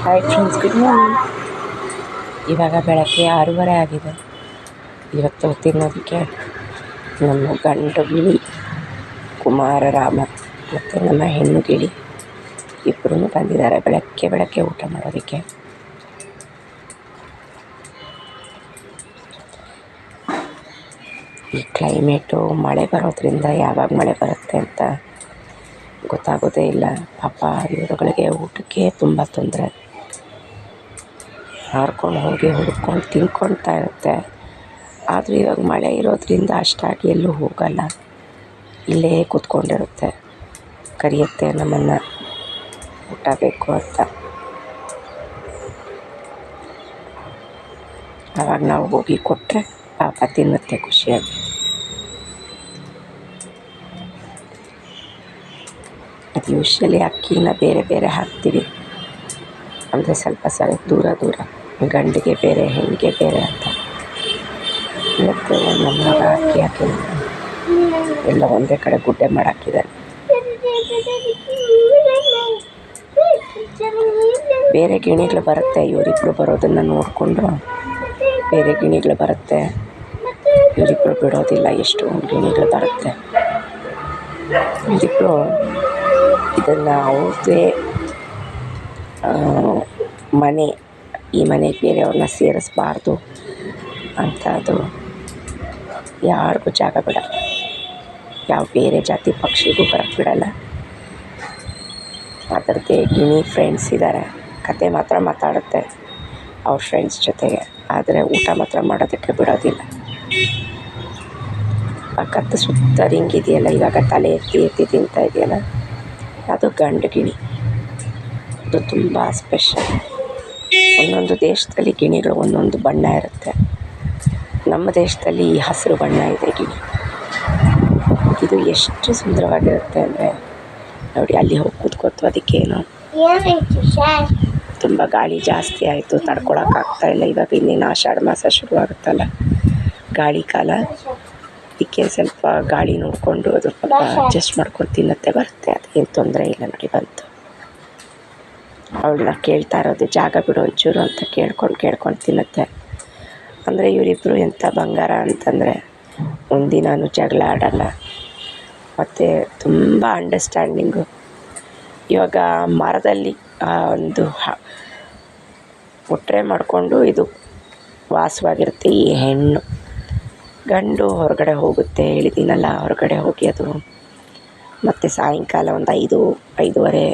Hi friends, good morning. ಇವಾಗ ಬೆಳಗ್ಗೆ 6:30 ಆಗಿದೆ. ಇವತ್ತು ತಿನ್ನೋದಕ್ಕೆ ನಮ್ಮ ಗಂಡು ಗಿಳಿ ಕುಮಾರ ರಾಮ ಮತ್ತು ನಮ್ಮ ಹೆಣ್ಣು ಗಿಳಿ ಇಬ್ಬರೂ ಬಂದಿದ್ದಾರೆ ಬೆಳಗ್ಗೆ ಊಟ ಮಾಡೋದಕ್ಕೆ. ಈ ಕ್ಲೈಮೇಟು ಮಳೆ ಬರೋದ್ರಿಂದ ಯಾವಾಗ ಮಳೆ ಬರುತ್ತೆ ಅಂತ ಗೊತ್ತಾಗೋದೇ ಇಲ್ಲ. ಪಾಪ ಇವರುಗಳಿಗೆ ಊಟಕ್ಕೆ ತುಂಬ ತೊಂದರೆ. ಹಾರ್ಕೊಂಡು ಹೋಗಿ ಹುಡ್ಕೊಂಡು ತಿನ್ಕೊಳ್ತಾ ಇರುತ್ತೆ. ಆದರೆ ಇವಾಗ ಮಳೆ ಇರೋದ್ರಿಂದ ಅಷ್ಟಾಗಿ ಎಲ್ಲೂ ಹೋಗಲ್ಲ, ಇಲ್ಲೇ ಕೂತ್ಕೊಂಡಿರುತ್ತೆ, ಕರೆಯುತ್ತೆ ನಮ್ಮನ್ನು ಊಟ ಬೇಕು ಅಂತ. ಆವಾಗ ನಾವು ಹೋಗಿ ಕೊಟ್ಟರೆ ಪಾಪ ತಿನ್ನುತ್ತೆ ಖುಷಿಯಾಗಿ. ಅದು ಯೂಶ್ವಲಿ ಅಕ್ಕಿನ ಬೇರೆ ಬೇರೆ ಹಾಕ್ತೀವಿ, ಅಂದರೆ ಸ್ವಲ್ಪ ದೂರ ಗಂಡಿಗೆ ಬೇರೆ ಹೆಣ್ಣಿಗೆ ಬೇರೆ ಅಂತ. ಮತ್ತು ನಮ್ಮ ಅಕ್ಕಿ ಹಾಕಿಲ್ಲ, ಎಲ್ಲ ಒಂದೇ ಕಡೆ ಗುಡ್ಡೆ ಮಾಡಾಕಿದ್ದಾರೆ. ಬೇರೆ ಗಿಣಿಗಳು ಬರುತ್ತೆ, ಇವರಿಬ್ಬರು ಬರೋದನ್ನು ನೋಡಿಕೊಂಡು ಬೇರೆ ಗಿಣಿಗಳು ಬರುತ್ತೆ. ಇವರಿಬ್ಬರು ಬಿಡೋದಿಲ್ಲ, ಎಷ್ಟು ಗಿಣಿಗಳು ಬರುತ್ತೆ. ಇವರಿಬ್ಬರು ಇದನ್ನು ಅವ್ರದ್ದೇ ಮನೆ, ಈ ಮನೆಗೆ ಬೇರೆಯವ್ರನ್ನ ಸೇರಿಸಬಾರ್ದು ಅಂತ ಅದು ಯಾರಿಗೂ ಜಾಗ ಬಿಡಲ್ಲ. ಯಾವ ಬೇರೆ ಜಾತಿ ಪಕ್ಷಿಗೂ ಬರೋಕ್ಕೆ ಬಿಡಲ್ಲ. ಅದರದ್ದೇ ಗಿಣಿ ಫ್ರೆಂಡ್ಸ್ ಇದ್ದಾರೆ, ಕತೆ ಮಾತ್ರ ಮಾತಾಡುತ್ತೆ ಅವ್ರ ಫ್ರೆಂಡ್ಸ್ ಜೊತೆಗೆ, ಆದರೆ ಊಟ ಮಾತ್ರ ಮಾಡೋದಕ್ಕೆ ಬಿಡೋದಿಲ್ಲ. ಆ ಕತ್ತು ಸುತ್ತ ರಿಂಗಿದೆಯಲ್ಲ, ಇವಾಗ ತಲೆ ಎತ್ತಿ ತಿಂತಾ ಇದೆಯಲ್ಲ, ಅದು ಗಂಡು ಗಿಣಿ. ಅದು ತುಂಬ ಸ್ಪೆಷಲ್. ಒಂದೊಂದು ದೇಶದಲ್ಲಿ ಗಿಣಿಗಳು ಒಂದೊಂದು ಬಣ್ಣ ಇರುತ್ತೆ. ನಮ್ಮ ದೇಶದಲ್ಲಿ ಈ ಹಸಿರು ಬಣ್ಣ ಇದೆ ಗಿಣಿ. ಇದು ಎಷ್ಟು ಸುಂದರವಾಗಿರುತ್ತೆ ಅಂದರೆ ನೋಡಿ, ಅಲ್ಲಿ ಹೋಗಿ ಕೂತ್ಕೋತು. ಅದಕ್ಕೇನು ತುಂಬ ಗಾಳಿ ಜಾಸ್ತಿ ಆಯಿತು, ತಡ್ಕೊಳಕ್ಕಾಗ್ತಾಯಿಲ್ಲ. ಇವಾಗ ಇನ್ನೇನು ಆಷಾಢ ಮಾಸ ಶುರುವಾಗುತ್ತಲ್ಲ, ಗಾಳಿ ಕಾಲ. ಅದಕ್ಕೆ ಸ್ವಲ್ಪ ಗಾಳಿ ನೋಡಿಕೊಂಡು ಅದು ಪಾಪ ಅಡ್ಜಸ್ಟ್ ಮಾಡ್ಕೊಂಡು ತಿನ್ನುತ್ತೆ, ಬರುತ್ತೆ. ಅದೇನು ತೊಂದರೆ ಇಲ್ಲ ನೋಡಿ. ಬಂತು, ಅವಳನ್ನ ಕೇಳ್ತಾ ಇರೋದು ಜಾಗ ಬಿಡು ಒಂಚೂರು ಅಂತ ಕೇಳ್ಕೊಂಡು ತಿನ್ನುತ್ತೆ. ಅಂದರೆ ಇವರಿಬ್ಬರು ಎಂಥ ಬಂಗಾರ ಅಂತಂದರೆ ಒಂದಿನೂ ಜಗಳ ಆಡಲ್ಲ, ಮತ್ತು ತುಂಬ ಅಂಡರ್ಸ್ಟ್ಯಾಂಡಿಂಗು. ಇವಾಗ ಮರದಲ್ಲಿ ಒಂದು ಒಟ್ಟರೆ ಮಾಡಿಕೊಂಡು ಇದು ವಾಸವಾಗಿರುತ್ತೆ ಈ ಹೆಣ್ಣು. ಗಂಡು ಹೊರಗಡೆ ಹೋಗುತ್ತೆ, ಹೇಳಿದ್ದೀನಲ್ಲ, ಹೊರಗಡೆ ಹೋಗಿ ಅದು ಮತ್ತು ಸಾಯಂಕಾಲ ಒಂದು 5-5:30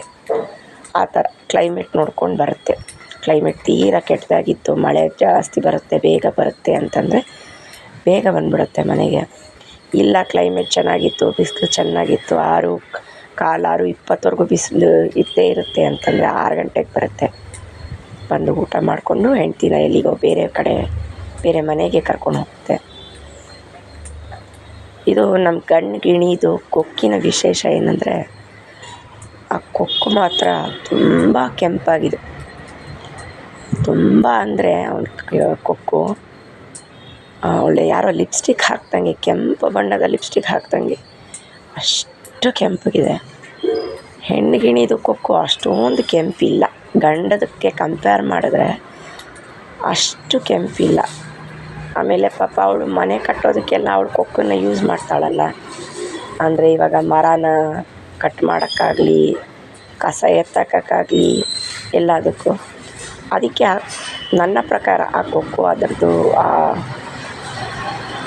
ಆ ಥರ ಕ್ಲೈಮೇಟ್ ನೋಡ್ಕೊಂಡು ಬರುತ್ತೆ. ಕ್ಲೈಮೇಟ್ ತೀರಾ ಕೆಟ್ಟದಾಗಿತ್ತು, ಮಳೆ ಜಾಸ್ತಿ ಬರುತ್ತೆ, ಬೇಗ ಬರುತ್ತೆ ಅಂತಂದರೆ ಬೇಗ ಬಂದುಬಿಡುತ್ತೆ ಮನೆಗೆ. ಇಲ್ಲ ಕ್ಲೈಮೇಟ್ ಚೆನ್ನಾಗಿತ್ತು, ಬಿಸಿಲು ಚೆನ್ನಾಗಿತ್ತು, 6:15-6:20ವರೆಗೂ ಬಿಸಿಲು ಇದ್ದೇ ಇರುತ್ತೆ ಅಂತಂದರೆ 6 ಗಂಟೆಗೆ ಬರುತ್ತೆ. ಬಂದು ಊಟ ಮಾಡಿಕೊಂಡು ಹೆಂಡ್ತಿನ ಎಲ್ಲಿಗೋ ಬೇರೆ ಮನೆಗೆ ಕರ್ಕೊಂಡು ಹೋಗುತ್ತೆ. ಇದು ನಮ್ಮ ಗಂಡು ಗಿಣಿದು ಕೊಕ್ಕಿನ ವಿಶೇಷ ಏನಂದರೆ, ಆ ಕೊಕ್ಕು ಮಾತ್ರ ತುಂಬ ಕೆಂಪಾಗಿದೆ. ತುಂಬ ಅಂದರೆ ಅವನ ಕೊಕ್ಕು ಒಳ್ಳೆ ಯಾರೋ ಲಿಪ್ಸ್ಟಿಕ್ ಹಾಕ್ದಂಗೆ, ಕೆಂಪು ಬಣ್ಣದ ಲಿಪ್ಸ್ಟಿಕ್ ಹಾಕ್ದಂಗೆ ಅಷ್ಟು ಕೆಂಪಗಿದೆ. ಹೆಣ್ಣು ಗಿಣಿದು ಕೊಕ್ಕು ಅಷ್ಟೊಂದು ಕೆಂಪಿಲ್ಲ, ಗಂಡದಕ್ಕೆ ಕಂಪೇರ್ ಮಾಡಿದ್ರೆ ಅಷ್ಟು ಕೆಂಪಿಲ್ಲ. ಆಮೇಲೆ ಪಾಪ ಅವಳು ಮನೆ ಕಟ್ಟೋದಕ್ಕೆಲ್ಲ ಅವಳು ಕೊಕ್ಕನ್ನು ಯೂಸ್ ಮಾಡ್ತಾಳಲ್ಲ, ಅಂದರೆ ಇವಾಗ ಮರನ ಕಟ್ ಮಾಡೋಕ್ಕಾಗಲಿ, ಕಸ ಎತ್ತಕ್ಕಾಗಲಿ, ಎಲ್ಲದಕ್ಕೂ. ಅದಕ್ಕೆ ನನ್ನ ಪ್ರಕಾರ ಆ ಕೊಕ್ಕು ಅದರದ್ದು ಆ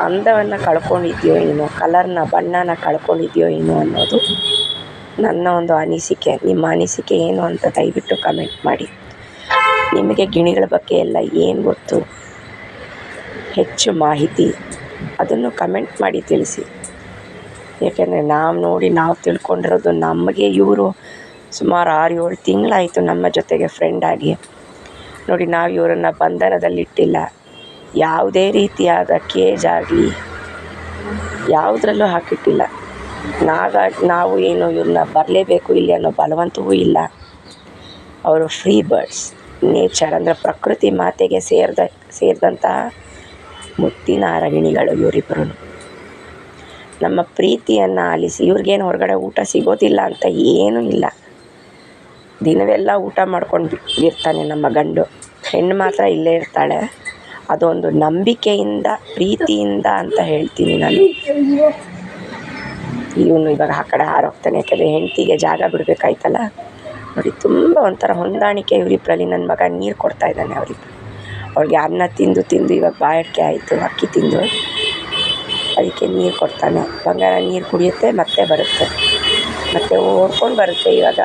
ಅಂದವನ್ನು ಕಳ್ಕೊಂಡಿದೆಯೋ ಏನೋ, ಬಣ್ಣನ ಕಳ್ಕೊಂಡಿದೆಯೋ ಏನೋ ಅನ್ನೋದು ನನ್ನ ಒಂದು ಅನಿಸಿಕೆ. ನಿಮ್ಮ ಅನಿಸಿಕೆ ಏನು ಅಂತ ದಯವಿಟ್ಟು ಕಮೆಂಟ್ ಮಾಡಿ. ನಿಮಗೆ ಗಿಣಿಗಳ ಬಗ್ಗೆ ಎಲ್ಲ ಏನು ಗೊತ್ತು, ಹೆಚ್ಚು ಮಾಹಿತಿ, ಅದನ್ನು ಕಮೆಂಟ್ ಮಾಡಿ ತಿಳಿಸಿ. ಏಕೆಂದರೆ ನಾವು ತಿಳ್ಕೊಂಡಿರೋದು, ನಮಗೆ ಇವರು ಸುಮಾರು 6-7 ತಿಂಗಳಾಯಿತು ನಮ್ಮ ಜೊತೆಗೆ ಫ್ರೆಂಡ್ ಆಗಿ. ನೋಡಿ, ನಾವು ಇವರನ್ನು ಬಂಧನದಲ್ಲಿಟ್ಟಿಲ್ಲ, ಯಾವುದೇ ರೀತಿಯಾದ ಕೇಜ್ ಆಗಲಿ ಯಾವುದರಲ್ಲೂ ಹಾಕಿಟ್ಟಿಲ್ಲ. ನಾವು ಏನು ಇವ್ರನ್ನ ಬರಲೇಬೇಕು ಇಲ್ಲಿ ಅನ್ನೋ ಬಲವಂತವೂ ಇಲ್ಲ. ಅವರು ಫ್ರೀ ಬರ್ಡ್ಸ್, ನೇಚರ್ ಅಂದರೆ ಪ್ರಕೃತಿ ಮಾತೆಗೆ ಸೇರಿದಂತಹ ಮುತ್ತಿನ ಅರಗಿಣಿಗಳು ಇವರಿಬ್ಬರು. ನಮ್ಮ ಪ್ರೀತಿಯನ್ನು ಆಲಿಸಿ. ಇವ್ರಿಗೇನು ಹೊರಗಡೆ ಊಟ ಸಿಗೋದಿಲ್ಲ ಅಂತ ಏನೂ ಇಲ್ಲ. ದಿನವೆಲ್ಲ ಊಟ ಮಾಡ್ಕೊಂಡು ಇರ್ತಾನೆ ನಮ್ಮ ಗಂಡು. ಹೆಣ್ಣು ಮಾತ್ರ ಇಲ್ಲೇ ಇರ್ತಾಳೆ. ಅದೊಂದು ನಂಬಿಕೆಯಿಂದ, ಪ್ರೀತಿಯಿಂದ ಅಂತ ಹೇಳ್ತೀನಿ ನಾನು. ಇವನು ಇವಾಗ ಆ ಕಡೆ ಹಾರೋಗ್ತಾನೆ, ಯಾಕೆಂದರೆ ಹೆಂಡತಿಗೆ ಜಾಗ ಬಿಡಬೇಕಾಯ್ತಲ್ಲ. ನೋಡಿ, ತುಂಬ ಒಂಥರ ಹೊಂದಾಣಿಕೆ ಇವರಿಬ್ಬರಲ್ಲಿ. ನನ್ನ ಮಗ ನೀರು ಕೊಡ್ತಾಯಿದ್ದಾನೆ ಅವರಿಬ್ಬರು. ಅವಳಿಗೆ ಅನ್ನ ತಿಂದು ತಿಂದು ಇವಾಗ ಬಾಯಡಿಕೆ ಆಯಿತು, ಅಕ್ಕಿ ತಿಂದು. ಅದಕ್ಕೆ ನೀರು ಕೊಡ್ತಾನೆ. ಬಂಗಾರ ನೀರು ಕುಡಿಯುತ್ತೆ, ಮತ್ತೆ ಬರುತ್ತೆ, ಮತ್ತೆ ಓಡ್ಕೊಂಡು ಬರುತ್ತೆ. ಇವಾಗ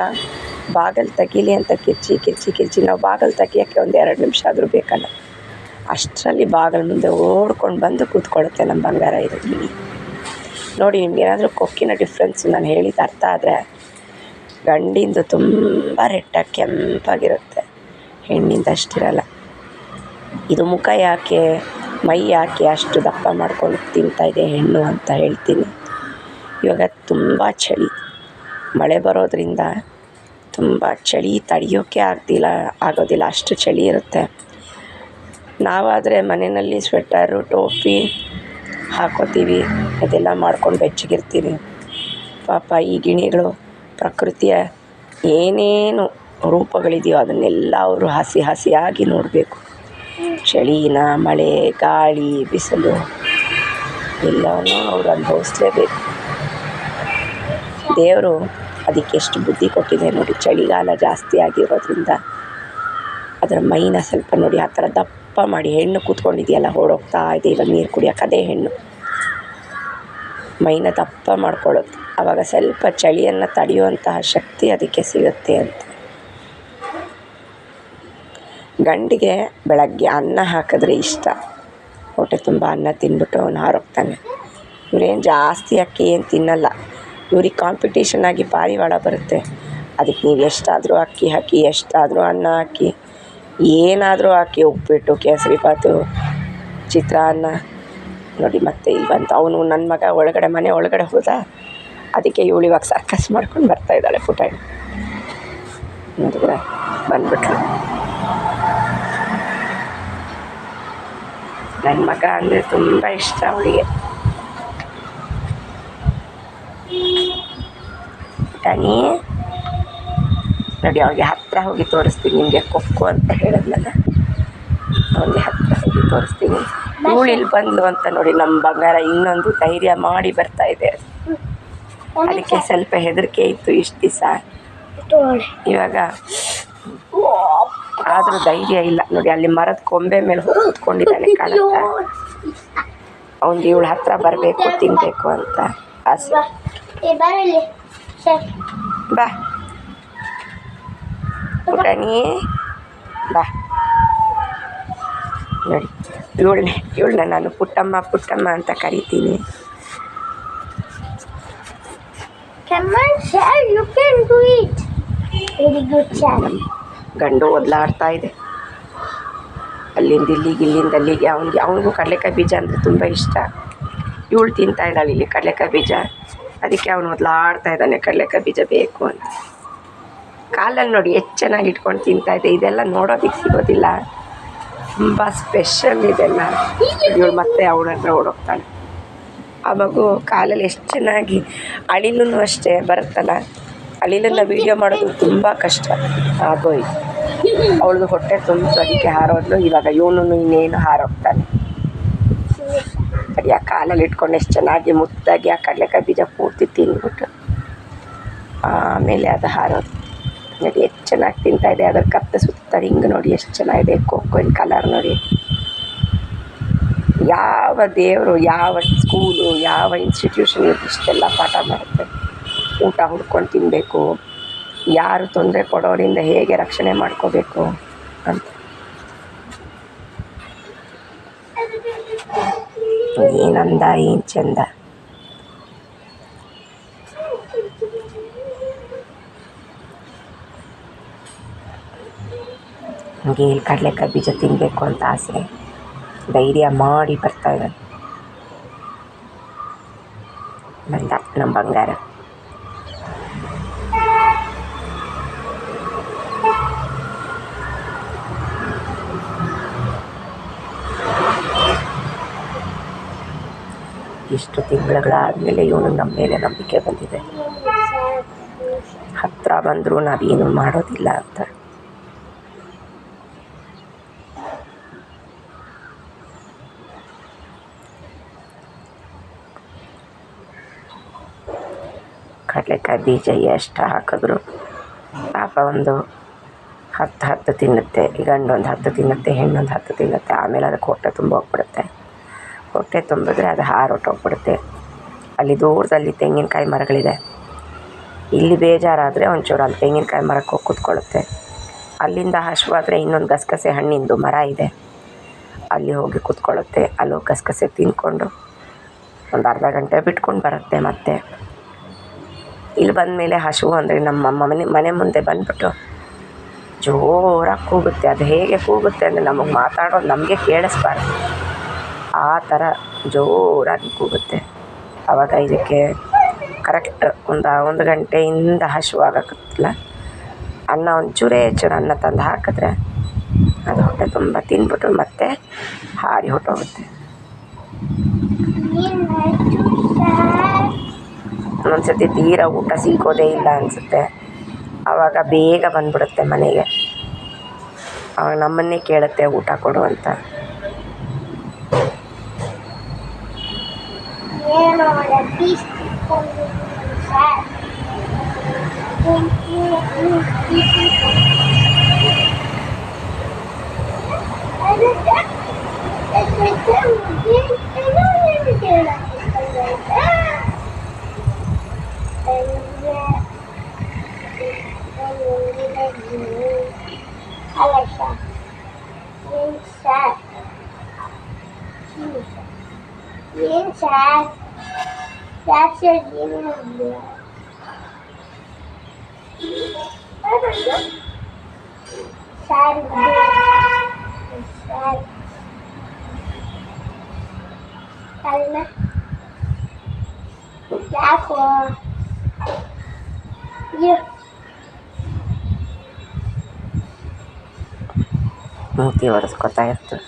ಬಾಗಿಲು ತೆಗೀಲಿ ಅಂತ ಕಿರ್ಚಿ ನಾವು ಬಾಗಿಲು ತೆಗಿಯೋಕ್ಕೆ ಒಂದು 2 ನಿಮಿಷ ಆದರೂ ಬೇಕಲ್ಲ. ಅಷ್ಟರಲ್ಲಿ ಬಾಗಿಲು ಮುಂದೆ ಓಡ್ಕೊಂಡು ಬಂದು ಕೂತ್ಕೊಳ್ಳುತ್ತೆ ನಮ್ಮ ಬಂಗಾರ. ಇರೋದ್ರಲ್ಲಿ ನೋಡಿ, ನಿಮ್ಗೇನಾದರೂ ಕೊಕ್ಕಿನ ಡಿಫ್ರೆನ್ಸು ನಾನು ಹೇಳಿದ ಅರ್ಥ ಆದರೆ, ಗಂಡಿಂದು ತುಂಬ ರೆಟ್ಟಾಗಿ ಕೆಂಪಾಗಿರುತ್ತೆ, ಹೆಣ್ಣಿಂದ ಅಷ್ಟಿರಲ್ಲ. ಇದು ಮುಖ ಯಾಕೆ, ಮೈ ಯಾಕೆ ಅಷ್ಟು ದಪ್ಪ ಮಾಡ್ಕೊಂಡು ತಿಂತಾಯಿದೆ ಹೆಣ್ಣು ಅಂತ ಹೇಳ್ತೀನಿ. ಇವಾಗ ತುಂಬ ಚಳಿ, ಮಳೆ ಬರೋದ್ರಿಂದ ತುಂಬ ಚಳಿ ತಡೆಯೋಕ್ಕೆ ಆಗೋದಿಲ್ಲ, ಅಷ್ಟು ಚಳಿ ಇರುತ್ತೆ. ನಾವಾದರೆ ಮನೆಯಲ್ಲಿ ಸ್ವೆಟರು, ಟೋಪಿ ಹಾಕೋತೀವಿ, ಅದೆಲ್ಲ ಮಾಡ್ಕೊಂಡು ಬೆಚ್ಚಗಿರ್ತೀವಿ. ಪಾಪ ಈ ಗಿಣಿಗಳು ಪ್ರಕೃತಿಯ ಏನೇನು ರೂಪಗಳಿದೆಯೋ ಅದನ್ನೆಲ್ಲ ಅವರು ಹಸಿಯಾಗಿ ನೋಡಬೇಕು. ಚಳಿನ, ಮಳೆ, ಗಾಳಿ, ಬಿಸಿಲು ಎಲ್ಲವನ್ನೂ ಅವರು ಅನುಭವಿಸ್ಲೇಬೇಕು. ದೇವರು ಅದಕ್ಕೆ ಎಷ್ಟು ಬುದ್ಧಿ ಕೊಟ್ಟಿದೆ ನೋಡಿ. ಚಳಿಗಾಲ ಜಾಸ್ತಿ ಆಗಿರೋದ್ರಿಂದ ಅದರ ಮೈನ ಸ್ವಲ್ಪ ನೋಡಿ ಆ ಥರ ದಪ್ಪ ಮಾಡಿ, ಹೆಣ್ಣು ಕೂತ್ಕೊಂಡಿದೆಯಲ್ಲ ಓಡೋಗ್ತಾ ಇದೆ ಇವಾಗ ನೀರು ಕುಡಿಯೋಕೆ, ಅದೇ ಹೆಣ್ಣು ಮೈನ ದಪ್ಪ ಮಾಡ್ಕೊಳ್ಳೋದು. ಆವಾಗ ಸ್ವಲ್ಪ ಚಳಿಯನ್ನು ತಡೆಯುವಂತಹ ಶಕ್ತಿ ಅದಕ್ಕೆ ಸಿಗುತ್ತೆ ಅಂತ. ಗಂಡಿಗೆ ಬೆಳಗ್ಗೆ ಅನ್ನ ಹಾಕಿದ್ರೆ ಇಷ್ಟ, ಹೊಟ್ಟೆ ತುಂಬ ಅನ್ನ ತಿಂದ್ಬಿಟ್ಟು ಅವನು ಹಾರೋಗ್ತಾನೆ. ಇವರೇನು ಜಾಸ್ತಿ ಅಕ್ಕಿ ಏನು ತಿನ್ನಲ್ಲ. ಇವ್ರಿಗೆ ಕಾಂಪಿಟೇಷನ್ ಆಗಿ ಪಾರಿವಾಳ ಬರುತ್ತೆ. ಅದಕ್ಕೆ ನೀವು ಎಷ್ಟಾದರೂ ಅಕ್ಕಿ ಹಾಕಿ, ಎಷ್ಟಾದರೂ ಅನ್ನ ಹಾಕಿ, ಏನಾದರೂ ಹಾಕಿ, ಉಪ್ಪಿಟ್ಟು, ಕೇಸರಿಬಾತು, ಚಿತ್ರಾನ್ನ ನೋಡಿ. ಮತ್ತೆ ಇಲ್ಲಿ ಬಂತು ಅವನು, ನನ್ನ ಮಗ ಮನೆ ಒಳಗಡೆ ಹೋದ. ಅದಕ್ಕೆ ಇವಳು ಇವಾಗ ಸರ್ಕಸ್ ಮಾಡ್ಕೊಂಡು ಬರ್ತಾಯಿದ್ದಾಳೆ ಪುಟಾಣಿ. ನೋಡಿದ್ರೆ ಬಂದ್ಬಿಟ್ಲು. ನನ್ನ ಮಗ ಅಂದರೆ ತುಂಬ ಇಷ್ಟ ಅವಳಿಗೆ. ಪುಟಾಣಿ ನೋಡಿ, ಅವಳಿಗೆ ಹತ್ತಿರ ಹೋಗಿ ತೋರಿಸ್ತೀನಿ ನಿಮಗೆ, ಕೊಕ್ಕು ಅಂತ ಹೇಳಿದ್ನಲ್ಲ, ಅವಳಿಗೆ ಹತ್ತಿರ ಹೋಗಿ ತೋರಿಸ್ತೀನಿ. ಇವಳು ಇಲ್ಲಿ ಬಂದು ಅಂತ ನೋಡಿ, ನಮ್ಮ ಬಂಗಾರ ಇನ್ನೊಂದು ಧೈರ್ಯ ಮಾಡಿ ಬರ್ತಾ ಇದೆ. ಅದಕ್ಕೆ ಸ್ವಲ್ಪ ಹೆದರಿಕೆ ಇತ್ತು ಇಷ್ಟು ದಿವಸ, ಇವಾಗ ಆದರೂ ಧೈರ್ಯ ಇಲ್ಲ ನೋಡಿ. ಅಲ್ಲಿ ಮರದ ಕೊಂಬೆ ಮೇಲೆ ಹೋಗಿ ಕೂತ್ಕೊಂಡಿದ್ದಾನೆ ಕಾಣುತ್ತಾ. ಅವ್ನಿಗೆ ಇವಳು ಹತ್ತಿರ ಬರಬೇಕು, ತಿನ್ನಬೇಕು ಅಂತ ಆಸೆ. ಬಾ ಪುಟಾಣಿ ಬಾ. ನೋಡಿ, ಇವಳನ್ನ ನಾನು ಪುಟ್ಟಮ್ಮ ಅಂತ ಕರಿತೀನಿ. ಗಂಡು ಒದ್ಲಾಡ್ತಾ ಇದೆ, ಅಲ್ಲಿಂದ ಇಲ್ಲಿಗೆ ಅಲ್ಲಿಗೆ. ಅವನಿಗೂ ಕಡಲೆಕಾಯಿ ಬೀಜ ಅಂದರೆ ತುಂಬ ಇಷ್ಟ. ಇವಳು ತಿಂತಾ ಇದ್ದಾಳೆ ಇಲ್ಲಿ ಕಡಲೆಕಾಯಿ ಬೀಜ. ಅದಕ್ಕೆ ಅವನು ಒದ್ಲಾಡ್ತಾ ಇದ್ದಾನೆ, ಕಡಲೆಕಾಯಿ ಬೀಜ ಬೇಕು ಅಂತ. ಕಾಲಲ್ಲಿ ನೋಡಿ ಎಷ್ಟು ಚೆನ್ನಾಗಿ ಇಟ್ಕೊಂಡು ತಿಂತಾಯಿದ್ದೆ. ಇದೆಲ್ಲ ನೋಡೋದಕ್ಕೆ ಸಿಗೋದಿಲ್ಲ, ತುಂಬ ಸ್ಪೆಷಲ್ ಇದೆಲ್ಲ. ಇವಳು ಮತ್ತೆ ಅವಳ ಹತ್ರ ಓಡೋಗ್ತಾಳೆ. ಆ ಮಗು ಕಾಲಲ್ಲಿ ಎಷ್ಟು ಚೆನ್ನಾಗಿ, ಅಳಿಲೂ ಅಷ್ಟೇ ಬರುತ್ತಲ್ಲ, ಅಳಿಲನ್ನು ವೀಡಿಯೋ ಮಾಡೋದು ತುಂಬ ಕಷ್ಟ ಆಗೋಯ್ತು. ಅವಳದು ಹೊಟ್ಟೆ ತುಂಬ, ಅದಕ್ಕೆ ಹಾರೋದ್ಲು. ಇವಾಗ ಇವನು ಇನ್ನೇನು ಹಾರೋಗ್ತಾನೆ. ಆ ಕಾಲಲ್ಲಿ ಇಟ್ಕೊಂಡು ಎಷ್ಟು ಚೆನ್ನಾಗಿ ಮುದ್ದಾಗಿ ಆ ಕಡಲೆಕಾಯಿ ಬೀಜ ಪೂರ್ತಿ ತಿಂದ್ಬಿಟ್ಟು ಆಮೇಲೆ ಅದು ಹಾರೋದು. ನೋಡಿ ಎಷ್ಟು ಚೆನ್ನಾಗಿ ತಿಂತಾಯಿದೆ. ಅದರ ಕತ್ತ ಸುತ್ತ ಹಿಂಗೆ ನೋಡಿ ಎಷ್ಟು ಚೆನ್ನಾಗಿದೆ. ಕೊಕ್ಕೋಯಿನ ಕಲರ್ ನೋಡಿ. ಯಾವ ದೇವರು, ಯಾವ ಸ್ಕೂಲು, ಯಾವ ಇನ್ಸ್ಟಿಟ್ಯೂಷನ್ ಇಷ್ಟೆಲ್ಲ ಪಾಠ ಮಾಡುತ್ತೆ. ಊಟ ಹುಡ್ಕೊಂಡು ತಿನ್ನಬೇಕು, ಯಾರು ತೊಂದರೆ ಕೊಡೋರಿಂದ ಹೇಗೆ ರಕ್ಷಣೆ ಮಾಡ್ಕೋಬೇಕು ಅಂತ. ಏನಂದ, ಏನು ಚಂದ. ನನಗೆ ಇಲ್ಲಿ ಕಡಲೆಕಾಯಿ ಬೀಜ ತಿನ್ನಬೇಕು ಅಂತ ಆಸೆ. ಧೈರ್ಯ ಮಾಡಿ ಬರ್ತಾ ಇದ್ದಾನೆ ನಮ್ಮ ಬಂಗಾರ. ಇಷ್ಟು ತಿಂಗಳುಗಳಾದಮೇಲೆ ಇವನು ನಮ್ಮ ಮೇಲೆ ನಂಬಿಕೆ ಬಂದಿದೆ. ಹತ್ತಿರ ಬಂದರೂ ನಾವೇನು ಮಾಡೋದಿಲ್ಲ ಅಂತ. ಕಡಲೆಕಾಯಿ ಬೀಜ ಎಷ್ಟು ಹಾಕಿದ್ರು ಪಾಪ ಒಂದು 10 ತಿನ್ನುತ್ತೆ. ಗಂಡೊಂದು 10 ತಿನ್ನುತ್ತೆ, ಹೆಣ್ಣೊಂದು 10 ತಿನ್ನುತ್ತೆ. ಆಮೇಲೆ ಅದಕ್ಕೆ ಹೊಟ್ಟೆ ತುಂಬ ಹೋಗ್ಬಿಡುತ್ತೆ. ಹೊಟ್ಟೆ ತುಂಬಿದ್ರೆ ಅದು ಹಾರೊಟ್ಟೋಗ್ಬಿಡುತ್ತೆ. ಅಲ್ಲಿ ದೂರದಲ್ಲಿ ತೆಂಗಿನಕಾಯಿ ಮರಗಳಿದೆ. ಇಲ್ಲಿ ಬೇಜಾರಾದರೆ ಒಂಚೂರು ಅಲ್ಲಿ ತೆಂಗಿನಕಾಯಿ ಮರಕ್ಕೆ ಹೋಗಿ ಕೂತ್ಕೊಳ್ಳುತ್ತೆ. ಅಲ್ಲಿಂದ ಹಸಿವಾದರೆ ಇನ್ನೊಂದು ಗಸಗಸೆ ಹಣ್ಣಿಂದು ಮರ ಇದೆ, ಅಲ್ಲಿ ಹೋಗಿ ಕೂತ್ಕೊಳ್ಳುತ್ತೆ. ಅಲ್ಲಿ ಹೋಗಿ ಗಸಗಸೆ ತಿಂದ್ಕೊಂಡು ಒಂದು ಅರ್ಧ ಗಂಟೆ ಬಿಟ್ಕೊಂಡು ಬರುತ್ತೆ. ಮತ್ತೆ ಇಲ್ಲಿ ಬಂದಮೇಲೆ ಹಸಿವು ಅಂದರೆ ನಮ್ಮ ಮನೆ ಮುಂದೆ ಬಂದುಬಿಟ್ಟು ಜೋರಾಗಿ ಕೂಗುತ್ತೆ. ಅದು ಹೇಗೆ ಕೂಗುತ್ತೆ ಅಂದರೆ ನಮಗೆ ಮಾತಾಡೋದು ನಮಗೆ ಕೇಳಿಸ್ಬಾರ್ದು, ಆ ಥರ ಜೋರಾಗಿ ಕೂಗುತ್ತೆ. ಆವಾಗ ಇದಕ್ಕೆ ಕರೆಕ್ಟ್ ಒಂದು ಗಂಟೆಯಿಂದ ಹಸಿವಾಗಕತ್ತಿಲ್ಲ. ಅನ್ನ ಒಂಚೂರೇ ಅನ್ನ ತಂದು ಹಾಕಿದ್ರೆ ಅದು ಹೊಟ್ಟೆ ತುಂಬ ತಿಂದ್ಬಿಟ್ಟು ಮತ್ತೆ ಹಾರಿ ಹೊಟ್ಟೋಗುತ್ತೆ. ಒಂದೊಂದ್ಸತಿ ತೀರಾ ಊಟ ಸಿಕ್ಕೋದೇ ಇಲ್ಲ ಅನಿಸುತ್ತೆ. ಆವಾಗ ಬೇಗ ಬಂದ್ಬಿಡುತ್ತೆ ಮನೆಗೆ. ಆವಾಗ ನಮ್ಮನ್ನೇ ಕೇಳುತ್ತೆ ಊಟ ಕೊಡು ಅಂತ. ಏನ್ ಸರ್ ಯಾಕೆ ಏನು ಸರ್ ಅಲ್ಲ ಯಾಕೋ ಮೂತಿ ಒರೆಸ್ಕೊತಾ ಇರ್ತದೆ.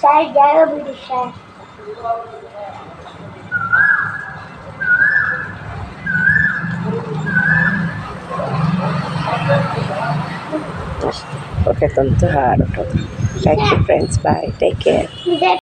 Saya jaga bisa. ಹೊಟ್ಟೆ ತಂತು ಹಾರೋದು. Thank you friends, bye, take care.